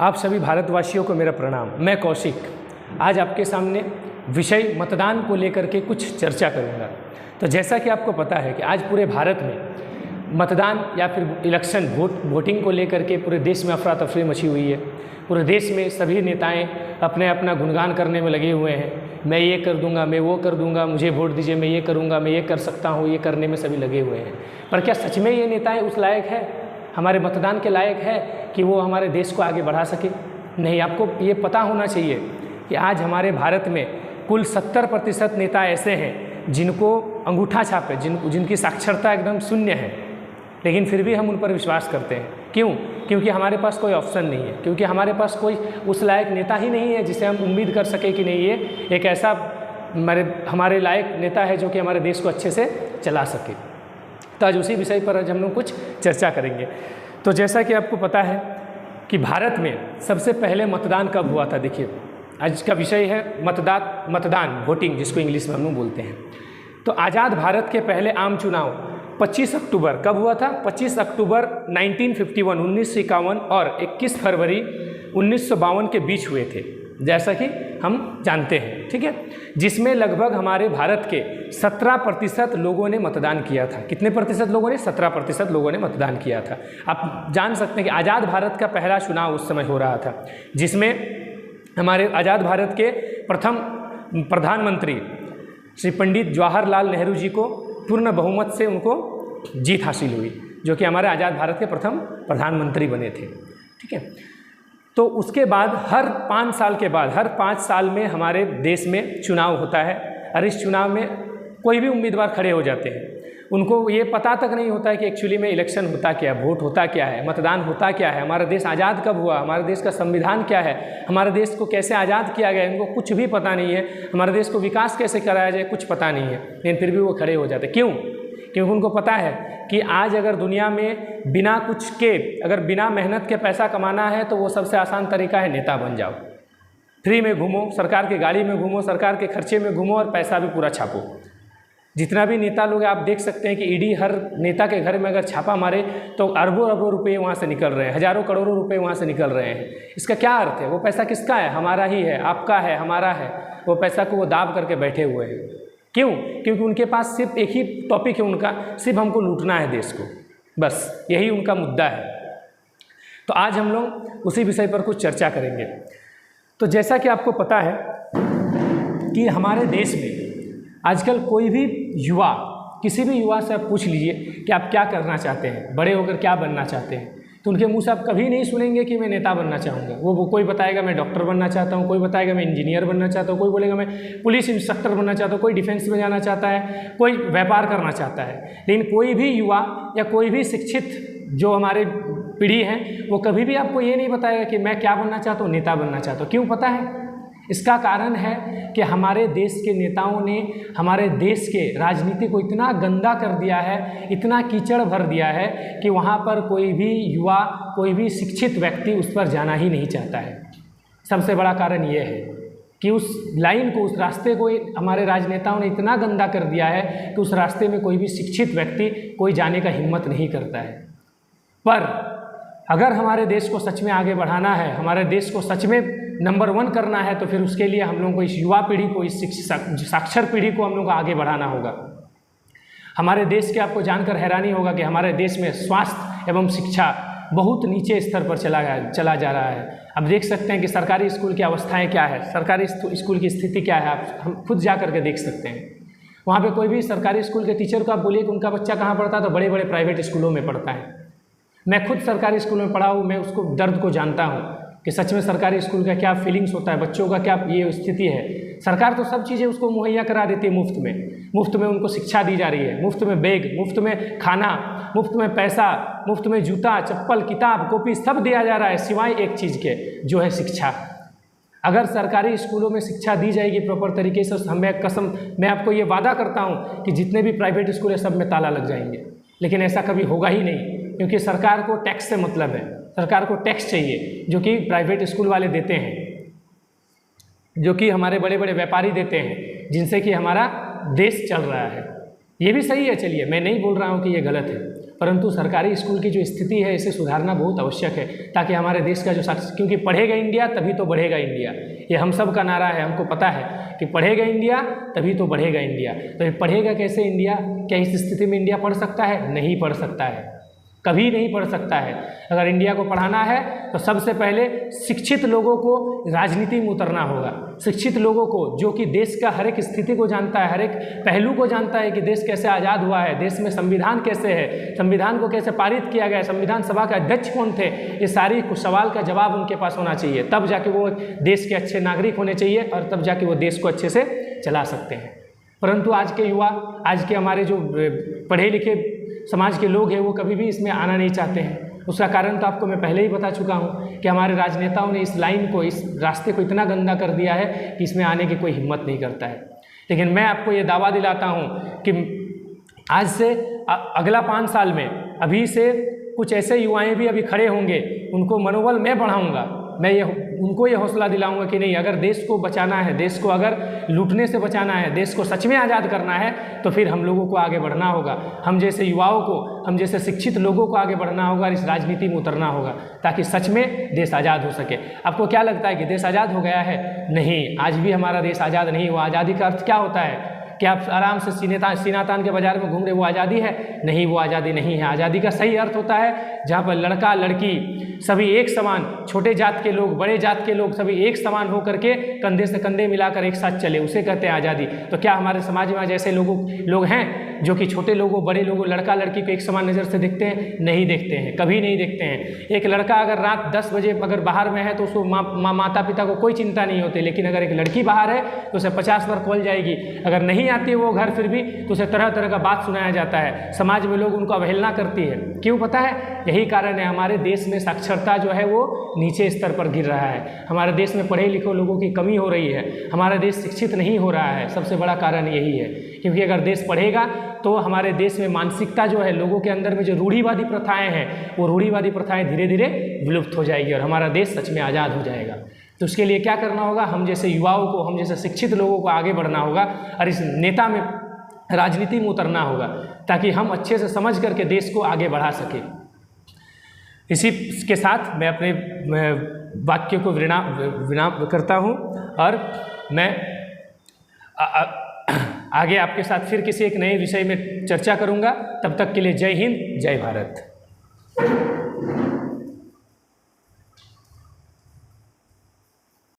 आप सभी भारतवासियों को मेरा प्रणाम। मैं कौशिक आज आपके सामने विषय मतदान को लेकर के कुछ चर्चा करूंगा। तो जैसा कि आपको पता है कि आज पूरे भारत में मतदान या फिर इलेक्शन वोटिंग को लेकर के पूरे देश में अफरा तफरी मची हुई है। पूरे देश में सभी नेताएं अपने अपना गुणगान करने में लगे हुए हैं। मैं ये कर दूंगा, मैं वो कर दूंगा, मुझे वोट दीजिए, मैं ये करूंगा, मैं ये कर सकता हूँ, ये करने में सभी लगे हुए हैं। पर क्या सच में ये नेताएं उस लायक है, हमारे मतदान के लायक है कि वो हमारे देश को आगे बढ़ा सके? नहीं। आपको ये पता होना चाहिए कि आज हमारे भारत में कुल 70% नेता ऐसे हैं जिनको अंगूठा छाप है, जिनकी साक्षरता एकदम शून्य है, लेकिन फिर भी हम उन पर विश्वास करते हैं। क्यों? क्योंकि हमारे पास कोई ऑप्शन नहीं है, क्योंकि हमारे पास कोई उस लायक नेता ही नहीं है जिसे हम उम्मीद कर सके कि नहीं ये एक ऐसा हमारे लायक नेता है जो कि हमारे देश को अच्छे से चला सके। तो आज उसी विषय पर आज हम लोग कुछ चर्चा करेंगे। तो जैसा कि आपको पता है कि भारत में सबसे पहले मतदान कब हुआ था। देखिए, आज का विषय है मतदान वोटिंग, जिसको इंग्लिश में हम लोग बोलते हैं। तो आज़ाद भारत के पहले आम चुनाव 25 अक्टूबर कब हुआ था? 25 अक्टूबर 1951 और 21 फरवरी 1952 के बीच हुए थे, जैसा कि हम जानते हैं। ठीक है, जिसमें लगभग हमारे भारत के 17% लोगों ने मतदान किया था। कितने प्रतिशत लोगों ने? 17% लोगों ने मतदान किया था। आप जान सकते हैं कि आज़ाद भारत का पहला चुनाव उस समय हो रहा था, जिसमें हमारे आज़ाद भारत के प्रथम प्रधानमंत्री श्री पंडित जवाहरलाल नेहरू जी को पूर्ण बहुमत से उनको जीत हासिल हुई, जो कि हमारे आज़ाद भारत के प्रथम प्रधानमंत्री बने थे। ठीक है, तो उसके बाद हर 5 साल के बाद हर 5 साल में हमारे देश में चुनाव होता है, और इस चुनाव में कोई भी उम्मीदवार खड़े हो जाते हैं। उनको ये पता तक नहीं होता है कि एक्चुअली में इलेक्शन होता क्या है, वोट होता क्या है, मतदान होता क्या है, हमारा देश आज़ाद कब हुआ, हमारे देश का संविधान क्या है, हमारे देश को कैसे आज़ाद किया गया, इनको कुछ भी पता नहीं है। हमारे देश को विकास कैसे कराया जाए, कुछ पता नहीं है, लेकिन फिर भी वो खड़े हो जाते। क्यों? क्योंकि उनको पता है कि आज अगर दुनिया में बिना कुछ के, अगर बिना मेहनत के पैसा कमाना है तो वो सबसे आसान तरीका है नेता बन जाओ। फ्री में घूमो, सरकार की गाड़ी में घूमो, सरकार के खर्चे में घूमो और पैसा भी पूरा छापो। जितना भी नेता लोग आप देख सकते हैं कि ईडी हर नेता के घर में अगर छापा मारे तो अरबों रुपए वहाँ से निकल रहे हैं, हजारों करोड़ों रुपए वहाँ से निकल रहे हैं। इसका क्या अर्थ है? वो पैसा किसका है? हमारा ही है, आपका है, हमारा है। वो पैसा को वो दाब करके बैठे हुए हैं। क्यों? क्योंकि उनके पास सिर्फ एक ही टॉपिक है उनका, सिर्फ हमको लूटना है देश को, बस यही उनका मुद्दा है। तो आज हम लोग उसी विषय पर कुछ चर्चा करेंगे। तो जैसा कि आपको पता है कि हमारे देश में आजकल कोई भी युवा, किसी भी युवा से आप पूछ लीजिए कि आप क्या करना चाहते हैं, बड़े होकर क्या बनना चाहते हैं, तो उनके मुंह से आप कभी नहीं सुनेंगे कि मैं नेता बनना चाहूँगा। वो कोई बताएगा मैं डॉक्टर बनना चाहता हूँ, कोई बताएगा मैं इंजीनियर बनना चाहता हूँ, कोई बोलेगा मैं पुलिस इंस्पेक्टर बनना चाहता हूँ, कोई डिफेंस में जाना चाहता है, कोई व्यापार करना चाहता है। लेकिन कोई भी युवा या कोई भी शिक्षित जो हमारे पीढ़ी है, वो कभी भी आपको ये नहीं बताएगा कि मैं क्या बनना चाहता हूँ, नेता बनना चाहता हूँ। क्यों पता है? इसका कारण है कि हमारे देश के नेताओं ने हमारे देश के राजनीति को इतना गंदा कर दिया है, इतना कीचड़ भर दिया है कि वहाँ पर कोई भी युवा, कोई भी शिक्षित व्यक्ति उस पर जाना ही नहीं चाहता है। सबसे बड़ा कारण ये है कि उस लाइन को, उस रास्ते को हमारे राजनेताओं ने इतना गंदा कर दिया है कि उस रास्ते में कोई भी शिक्षित व्यक्ति कोई जाने का हिम्मत नहीं करता है। पर अगर हमारे देश को सच में आगे बढ़ाना है, हमारे देश को सच में नंबर 1 करना है, तो फिर उसके लिए हम लोगों को इस युवा पीढ़ी को, इस साक्षर पीढ़ी को हम लोग को आगे बढ़ाना होगा। हमारे देश के आपको जानकर हैरानी होगा कि हमारे देश में स्वास्थ्य एवं शिक्षा बहुत नीचे स्तर पर चला जा रहा है। अब देख सकते हैं कि सरकारी स्कूल की अवस्थाएं क्या है, सरकारी स्कूल की स्थिति क्या है, हम खुद जा करके देख सकते हैं। वहाँ पे कोई भी सरकारी स्कूल के टीचर को आप बोलिए कि उनका बच्चा कहाँ पढ़ता है, तो बड़े बड़े प्राइवेट स्कूलों में पढ़ता है। मैं खुद सरकारी स्कूल में पढ़ा हूँ, मैं उसको दर्द को जानता हूँ कि सच में सरकारी स्कूल का क्या फीलिंग्स होता है, बच्चों का क्या ये स्थिति है। सरकार तो सब चीज़ें उसको मुहैया करा देती है मुफ्त में उनको शिक्षा दी जा रही है, मुफ्त में बैग, मुफ्त में खाना, मुफ्त में पैसा, मुफ्त में जूता, चप्पल, किताब, कॉपी सब दिया जा रहा है, सिवाय एक चीज़ के, जो है शिक्षा। अगर सरकारी स्कूलों में शिक्षा दी जाएगी प्रॉपर तरीके से, मैं आपको ये वादा करता हूँ कि जितने भी प्राइवेट स्कूल है सब में ताला लग जाएंगे। लेकिन ऐसा कभी होगा ही नहीं, क्योंकि सरकार को टैक्स से मतलब है। सरकार को टैक्स चाहिए जो कि प्राइवेट स्कूल वाले देते हैं, जो कि हमारे बड़े बड़े व्यापारी देते हैं, जिनसे कि हमारा देश चल रहा है। ये भी सही है, चलिए मैं नहीं बोल रहा हूँ कि ये गलत है, परंतु सरकारी स्कूल की जो स्थिति है इसे सुधारना बहुत आवश्यक है, ताकि हमारे देश का जो क्योंकि पढ़ेगा इंडिया तभी तो बढ़ेगा इंडिया, ये हम सब का नारा है, हमको पता है कि पढ़ेगा इंडिया तभी तो बढ़ेगा इंडिया। तो ये पढ़ेगा कैसे इंडिया? क्या इस स्थिति में इंडिया पढ़ सकता है? नहीं पढ़ सकता है, कभी नहीं पढ़ सकता है। अगर इंडिया को पढ़ाना है तो सबसे पहले शिक्षित लोगों को राजनीति में उतरना होगा, शिक्षित लोगों को जो कि देश का हर एक स्थिति को जानता है, हर एक पहलू को जानता है कि देश कैसे आज़ाद हुआ है, देश में संविधान कैसे है, संविधान को कैसे पारित किया गया, संविधान सभा के अध्यक्ष कौन थे, ये सारी कुछ सवाल का जवाब उनके पास होना चाहिए, तब जाके वो देश के अच्छे नागरिक होने चाहिए और तब जाके वो देश को अच्छे से चला सकते हैं। परंतु आज के युवा, आज के हमारे जो पढ़े लिखे समाज के लोग हैं वो कभी भी इसमें आना नहीं चाहते हैं। उसका कारण तो आपको मैं पहले ही बता चुका हूँ कि हमारे राजनेताओं ने इस लाइन को, इस रास्ते को इतना गंदा कर दिया है कि इसमें आने की कोई हिम्मत नहीं करता है। लेकिन मैं आपको ये दावा दिलाता हूँ कि आज से अगला 5 साल में अभी से कुछ ऐसे युवाएं भी अभी खड़े होंगे, उनको मनोबल मैं बढ़ाऊँगा, मैं उनको ये हौसला दिलाऊंगा कि नहीं, अगर देश को बचाना है, देश को अगर लूटने से बचाना है, देश को सच में आज़ाद करना है तो फिर हम लोगों को आगे बढ़ना होगा, हम जैसे युवाओं को, हम जैसे शिक्षित लोगों को आगे बढ़ना होगा और इस राजनीति में उतरना होगा ताकि सच में देश आज़ाद हो सके। आपको क्या लगता है कि देश आज़ाद हो गया है? नहीं, आज भी हमारा देश आज़ाद नहीं हुआ। आज़ादी का अर्थ क्या होता है? कि आप आराम से सीना तान के बाजार में घूम रहे, वो आज़ादी है? नहीं, वो आज़ादी नहीं है। आज़ादी का सही अर्थ होता है जहाँ पर लड़का लड़की सभी एक समान, छोटे जात के लोग, बड़े जात के लोग सभी एक समान हो करके कंधे से कंधे मिलाकर एक साथ चले, उसे कहते हैं आज़ादी। तो क्या हमारे समाज में आज ऐसे लोग हैं जो कि छोटे लोगों, बड़े लोगों, लड़का लड़की को एक समान नज़र से देखते हैं? नहीं देखते हैं, कभी नहीं देखते हैं। एक लड़का अगर रात 10 बजे अगर बाहर में है तो उसको माता पिता को कोई चिंता नहीं होती, लेकिन अगर एक लड़की बाहर है तो उसे 50 बार कॉल जाएगी, अगर नहीं आती है वो घर फिर भी तो उसे तरह तरह का बात सुनाया जाता है, समाज में लोग उनको अवहेलना करती है। क्यों पता है? यही कारण है, हमारे देश में साक्षरता जो है वो नीचे स्तर पर गिर रहा है, हमारे देश में पढ़े लिखे लोगों की कमी हो रही है, हमारा देश शिक्षित नहीं हो रहा है। सबसे बड़ा कारण यही है, क्योंकि अगर देश पढ़ेगा तो हमारे देश में मानसिकता जो है, लोगों के अंदर में जो रूढ़िवादी प्रथाएं हैं, वो रूढ़िवादी प्रथाएं धीरे धीरे विलुप्त हो जाएगी और हमारा देश सच में आज़ाद हो जाएगा। तो उसके लिए क्या करना होगा? हम जैसे युवाओं को, हम जैसे शिक्षित लोगों को आगे बढ़ना होगा और इस नेता में, राजनीति में उतरना होगा ताकि हम अच्छे से समझ करके देश को आगे बढ़ा सकें। इसी के साथ मैं अपने वाक्य को विराम करता हूँ और मैं आगे आपके साथ फिर किसी एक नए विषय में चर्चा करूँगा। तब तक के लिए जय हिंद, जय भारत।